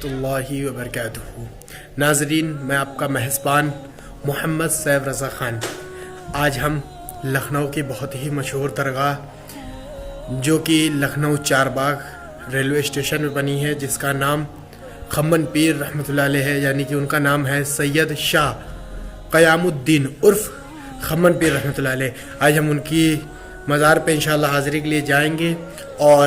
रहमतुल्लाहि व बरकातुहू। नाज़रीन, मैं आपका मेहज़बान मोहम्मद सैफ रज़ा ख़ान। आज हम लखनऊ की बहुत ही मशहूर दरगाह जो कि लखनऊ चारबाग रेलवे स्टेशन में बनी है, जिसका नाम खम्मन पीर रहमतुल्लाह अलैह है, यानी कि उनका नाम है सैयद शाह क़यामुद्दीन उर्फ़ खम्मन पीर रहमतुल्लाह अलैह। आज हम उनकी मज़ार पे इंशाअल्लाह हाज़िरी के लिए जाएंगे और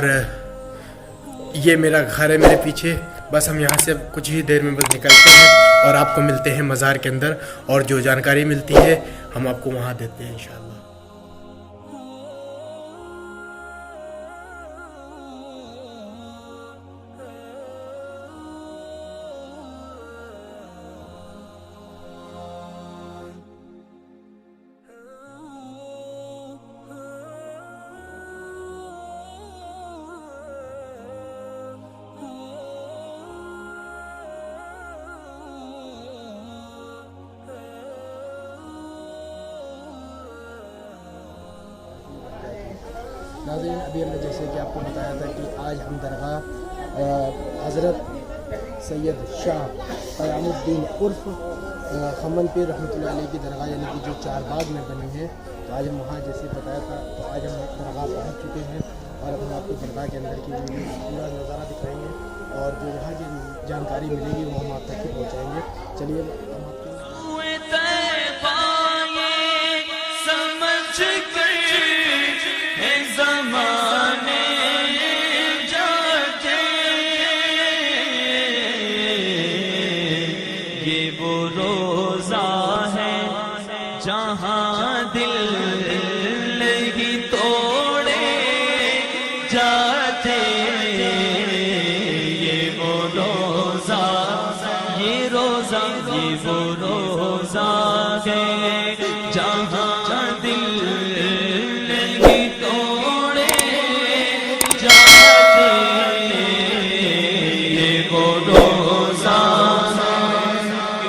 ये मेरा घर है मेरे पीछे। बस हम यहाँ से कुछ ही देर में बस निकलते हैं और आपको मिलते हैं मज़ार के अंदर, और जो जानकारी मिलती है हम आपको वहाँ देते हैं इंशाअल्लाह। नाज़रीन, अभी हमने जैसे कि आपको बताया था कि आज हम दरगाह हज़रत सैयद शाह क़यामुद्दीन उर्फ़ खम्मन पीर रहमतुल्लाह अलैह की दरगाह यानी कि जो चारबाग में बनी है, तो आज हम वहाँ जैसे बताया था, तो आज हम दरगाह पहुँच चुके हैं और अब हम आपको दरगाह के अंदर की पूरा नज़ारा दिखाएँगे और जो वहाँ की जानकारी मिलेगी वो हम आप तक पहुँचाएँगे। चलिए हम आपको जहाँ दिल नहीं तोड़े जाते, ये वो रोज़ा, ये रोज़ा, ये वो रोज़ा है जहाँ दिल नहीं तोड़े जाते, ये वो रोज़ा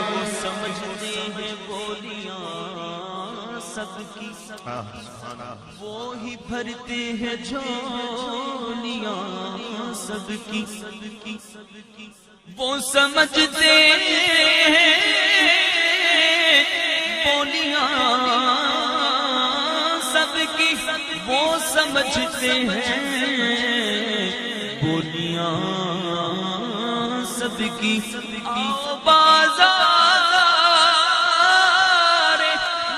वो समझते हैं बोलियां सबकी, वो ही भरते हैं झोलियां सबकी, वो समझते हैं बोलियां सबकी, वो समझते हैं बोलियां सबकी। बाजार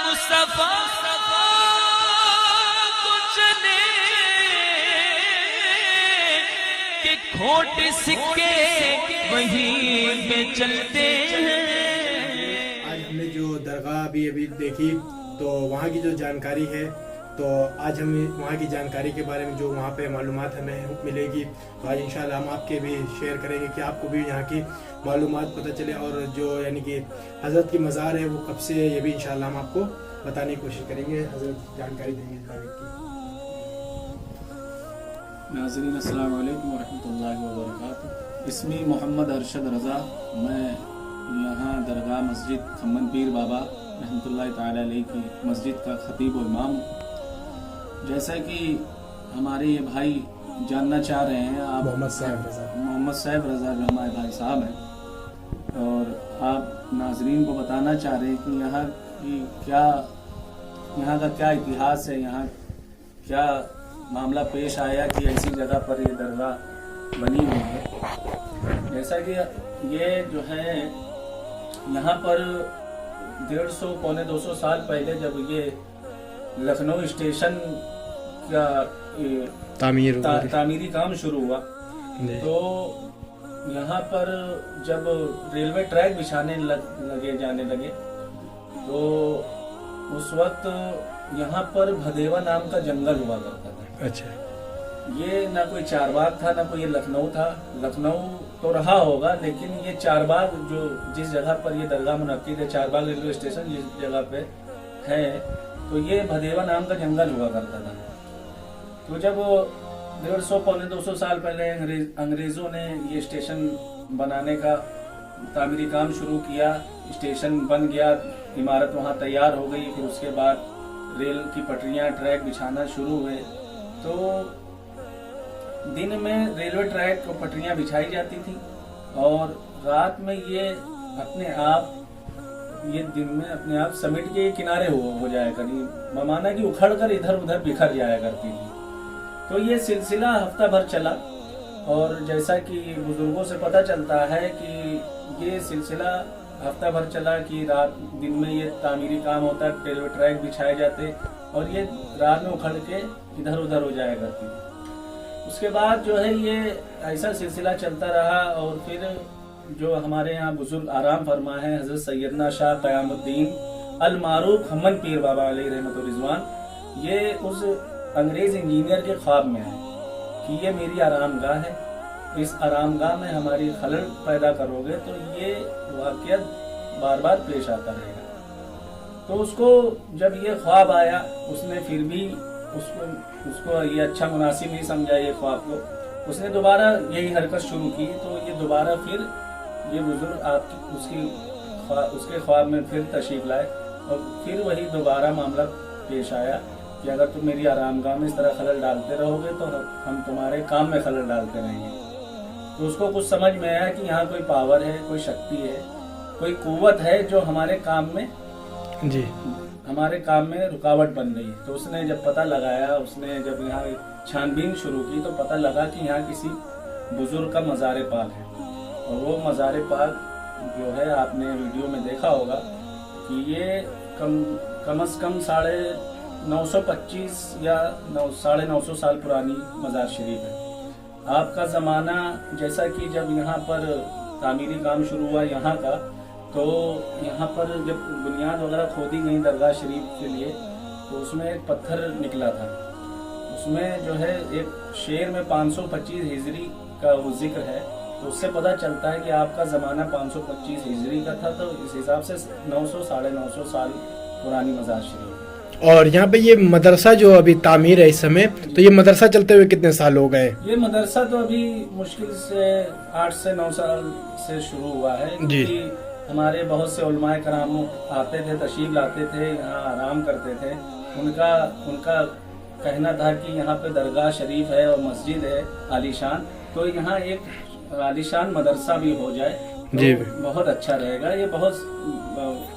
मुस्तफा के खोट सिक्के वहीं पे चलते हैं। आज हमने जो दरगाह अभी देखी, तो वहाँ की जो जानकारी है, तो आज हम वहाँ की जानकारी के बारे में जो वहाँ पे मालूमात हमें मिलेगी, तो आज इंशाल्लाह हम आपके भी शेयर करेंगे कि आपको भी यहाँ की मालूमात पता चले, और जो यानी कि हज़रत की मज़ार है वो कब से है ये भी इंशाल्लाह हम आपको बताने की कोशिश करेंगे। हज़रत जानकारी देंगे इस बारे की। नाज़रीन, अस्सलाम वालेकुम वरहमतुल्लाहि वबरकातुहू। इसमी मोहम्मद अरशद रज़ा, मैं यहाँ दरगाह मस्जिद खम्मन पीर बाबा रहमतुल्लाहि ताला अलैह की मस्जिद का खतीब व इमाम हूँ। जैसा कि हमारे ये भाई जानना चाह रहे हैं, आप मोहम्मद सैफ रज़ा जो हमारे भाई साहब हैं, और आप नाज़रीन को बताना चाह रहे हैं कि यहाँ की क्या, यहाँ का क्या इतिहास है, यहाँ क्या मामला पेश आया कि ऐसी जगह पर ये दरगाह बनी हुई है। जैसा कि ये जो है यहाँ पर 150 पौने 200 साल पहले जब ये लखनऊ स्टेशन का तामीरी काम शुरू हुआ, तो यहाँ पर जब रेलवे ट्रैक बिछाने जाने लगे, तो उस वक्त यहाँ पर भदेवा नाम का जंगल हुआ करता था। अच्छा, ये ना कोई चारबाग था, ना कोई ये लखनऊ था। लखनऊ तो रहा होगा, लेकिन ये चारबाग जो जिस जगह पर ये दरगाह मुनक्किद है, चारबाग रेलवे स्टेशन जिस जगह पे है, तो ये भदेवा नाम का जंगल हुआ करता था। तो जब 150 पौने 200 साल पहले अंग्रेजों ने ये स्टेशन बनाने का तामीरी काम शुरू किया, स्टेशन बन गया, इमारत वहाँ तैयार हो गई, फिर उसके बाद रेल की पटरियाँ ट्रैक बिछाना शुरू हुए। तो दिन में रेलवे ट्रैक और पटरियाँ बिछाई जाती थी और रात में ये अपने आप, ये दिन में अपने आप समेट के ये किनारे हो जाया करी, माना कि उखड़ कर इधर उधर बिखर जाया करती थी। तो ये सिलसिला हफ्ता भर चला और जैसा कि बुजुर्गों से पता चलता है कि ये सिलसिला हफ्ता भर चला कि रात दिन में ये तामीरी काम होता, रेलवे ट्रैक बिछाए जाते और ये रात में उखड़ के इधर उधर हो जाया करती थी। उसके बाद जो है ये ऐसा सिलसिला चलता रहा और फिर जो हमारे यहाँ बुजुर्ग आराम फरमा है हजरत सैयदना शाह क़यामुद्दीन अल मारूफ खम्मन पीर बाबा अलैहि रहमत व रिज़वान, ये उस अंग्रेज इंजीनियर के ख्वाब में है कि ये मेरी आरामगाह है, इस आरामगाह में हमारी खलल पैदा करोगे तो ये वाक़या बार बार पेश आता रहेगा। तो उसको जब ये ख्वाब आया उसने फिर भी उसको ये अच्छा मुनासिब नहीं समझा ये ख्वाब को, उसने दोबारा यही हरकत शुरू की। तो ये दोबारा फिर ये बुजुर्ग आपकी उसके ख्वाब में फिर तशरीफ लाए और फिर वही दोबारा मामला पेश आया कि अगर तुम मेरी आरामगाह में इस तरह खलल डालते रहोगे तो हम तुम्हारे काम में खलल डालते रहेंगे। तो उसको कुछ समझ में आया कि यहाँ कोई पावर है, कोई शक्ति है, कोई कुव्वत है जो हमारे काम में रुकावट बन रही है। तो उसने जब पता लगाया, उसने जब यहाँ छानबीन शुरू की तो पता लगा कि यहाँ किसी बुजुर्ग का मज़ार पाक है। और वो मज़ार पाक जो है आपने वीडियो में देखा होगा कि ये कम से कम 925 या 950 साल पुरानी मज़ार शरीफ है। आपका ज़माना जैसा कि जब यहाँ पर तामीरी काम शुरू हुआ यहाँ का, तो यहाँ पर जब बुनियाद वगैरह खोदी गई दरगाह शरीफ के लिए तो उसमें एक पत्थर निकला था, उसमें जो है एक शेर में 525 हिजरी का वो जिक्र है। तो उससे पता चलता है कि आपका ज़माना 525 हिजरी का था, तो इस हिसाब से 900 साढ़े 900 साल पुरानी मज़ार शरीफ है। और यहाँ पे ये मदरसा जो अभी तामीर है इस समय, तो ये मदरसा चलते हुए कितने साल हो गए? ये मदरसा तो अभी मुश्किल से 8 से 9 साल से शुरू हुआ है जी। हमारे बहुत से उलमाए कराम आते थे, तशरीफ लाते थे, यहाँ आराम करते थे। उनका कहना था कि यहाँ पे दरगाह शरीफ है और मस्जिद है आलीशान, तो यहाँ एक आलीशान मदरसा भी हो जाए जी, तो बहुत अच्छा रहेगा। ये बहुत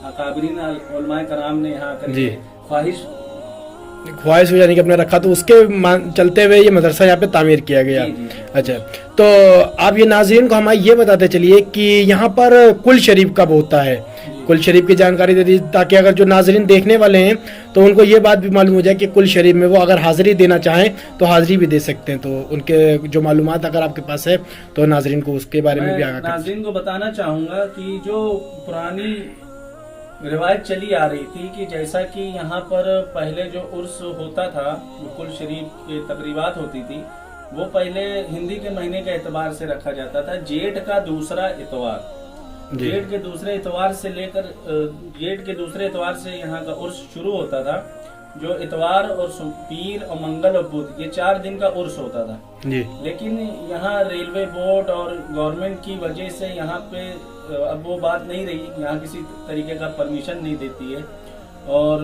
अकाबरीन उलमाए कराम ने यहाँ जी ख्वाहिश हो जाने की अपने रखा, तो उसके चलते हुए ये मदरसा यहाँ पे तामीर किया गया। जी। अच्छा, तो आप ये नाज़रीन को हमारे ये बताते चलिए कि यहाँ पर कुल शरीफ कब होता है, कुल शरीफ की जानकारी दे दीजिए ताकि अगर जो नाज़रीन देखने वाले हैं तो उनको ये बात भी मालूम हो जाए कि कुल शरीफ में वो अगर हाज़िरी देना चाहें तो हाज़िरी भी दे सकते हैं। तो उनके जो मालूमात अगर आपके पास है तो नाज़रीन को उसके बारे में भी आगाह करें। नाज़रीन को बताना चाहूँगा कि जो पुरानी रिवायत चली आ रही थी कि जैसा कि यहाँ पर पहले जो उर्स होता था, कुल शरीफ की तकरीबात होती थी, वो पहले हिंदी के महीने के एतबार से रखा जाता था। जेठ का दूसरा इतवार, जेठ के दूसरे इतवार से लेकर जेठ के दूसरे इतवार से यहाँ का उर्स शुरू होता था। जो इतवार और पीर और मंगल और बुध, ये 4 दिन का उर्स होता था जी। लेकिन यहाँ रेलवे बोर्ड और गवर्नमेंट की वजह से यहाँ पे अब वो बात नहीं रही, यहाँ किसी तरीके का परमिशन नहीं देती है। और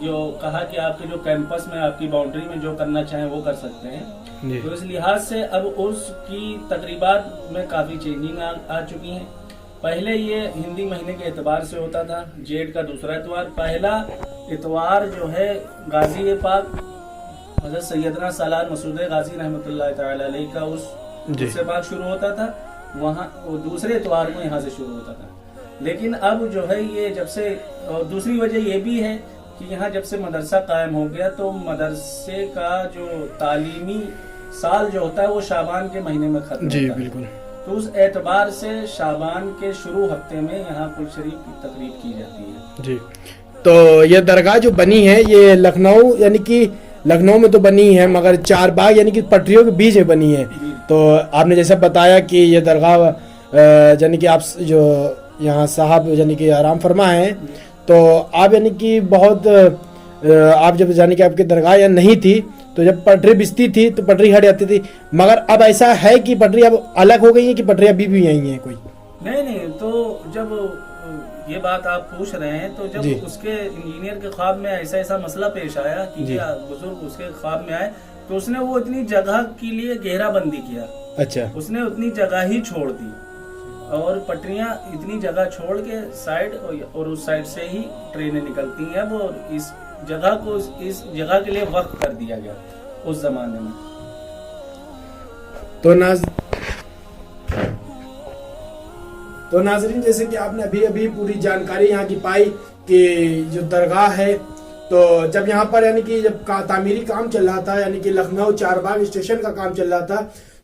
जो कहा कि आपके जो कैंपस में आपकी बाउंड्री में जो करना चाहें वो कर सकते हैं। तो इस लिहाज से अब उर्स की तकरीबात में काफ़ी चेंजिंग आ चुकी हैं। पहले ये हिंदी महीने के एतबार से होता था, जेठ का दूसरा इतवार। पहला इतवार जो है गाजी पाक हज़रत सैयदना सालार मसूद गाजी रहमतुल्लाह तआला अलैहि का उस से पाक शुरू होता था, वहाँ दूसरे इतवार को यहाँ से शुरू होता था। लेकिन अब जो है ये जब से, और दूसरी वजह ये भी है कि यहाँ जब से मदरसा कायम हो गया तो मदरसे का जो तालीमी साल जो होता है वो शाबान के महीने में खत्म होता है। बिल्कुल। तो उस एतबार से शाबान के शुरू हफ्ते में यहाँ कुल शरीफ की तकरीब की जाती है जी। तो ये दरगाह जो बनी है ये लखनऊ, यानी कि लखनऊ में तो बनी है मगर चारबाग यानी कि पटरियों के बीच में बनी है। तो आपने जैसे बताया कि ये दरगाह यानी कि आप जो यहाँ साहब यानी कि आराम फरमा है, तो आप यानी कि बहुत आप जब यानी कि आपकी दरगाह यहाँ नहीं थी तो जब पटरी बिछती थी तो पटरी हट जाती थी, मगर अब ऐसा है कि पटरी अब अलग हो गई है कि पटरी अभी भी यही है कोई? नहीं, तो जब ये बात आप पूछ रहे हैं तो जब उसके इंजीनियर के ख्वाब में ऐसा मसला पेश आया कि बुजुर्ग उसके ख्वाब में आए तो उसने वो इतनी जगह के लिए घेराबंदी किया अच्छा उसने उतनी जगह ही छोड़ दी और पटरियां इतनी जगह छोड़ के साइड और उस साइड से ही ट्रेनें निकलती हैं वो, इस जगह को इस जगह के लिए वक्फ कर दिया गया उस जमाने में। तो नाजरीन, जैसे कि आपने अभी अभी पूरी जानकारी यहाँ की पाई कि जो दरगाह है, तो जब यहाँ पर यानी कि जब तामीरी काम चल रहा था, यानी कि लखनऊ चारबाग स्टेशन का काम चल रहा था,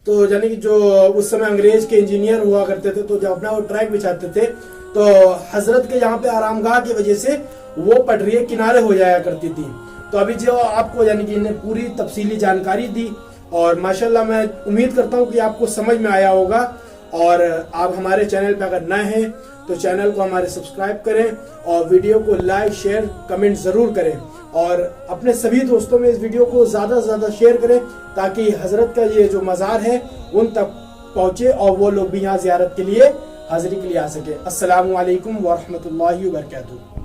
तो यानी कि जो उस समय अंग्रेज के इंजीनियर हुआ करते थे, तो जब अपना वो ट्रैक बिछाते थे तो हजरत के यहाँ पे आरामगाह की वजह से वो पटरियां किनारे हो जाया करती थी। तो अभी जो आपको यानी कि इन्हें पूरी तफसीली जानकारी दी और माशाल्लाह मैं उम्मीद करता हूँ कि आपको समझ में आया होगा। और आप हमारे चैनल पर अगर नए हैं तो चैनल को हमारे सब्सक्राइब करें और वीडियो को लाइक शेयर कमेंट जरूर करें और अपने सभी दोस्तों में इस वीडियो को ज्यादा से ज्यादा शेयर करें ताकि हजरत का ये जो मज़ार है उन तक पहुंचे और वो लोग भी यहाँ ज़ियारत के लिए हाजिरी के लिए आ सके। अस्सलामु अलैकुम व रहमतुल्लाहि व बरकातुहू।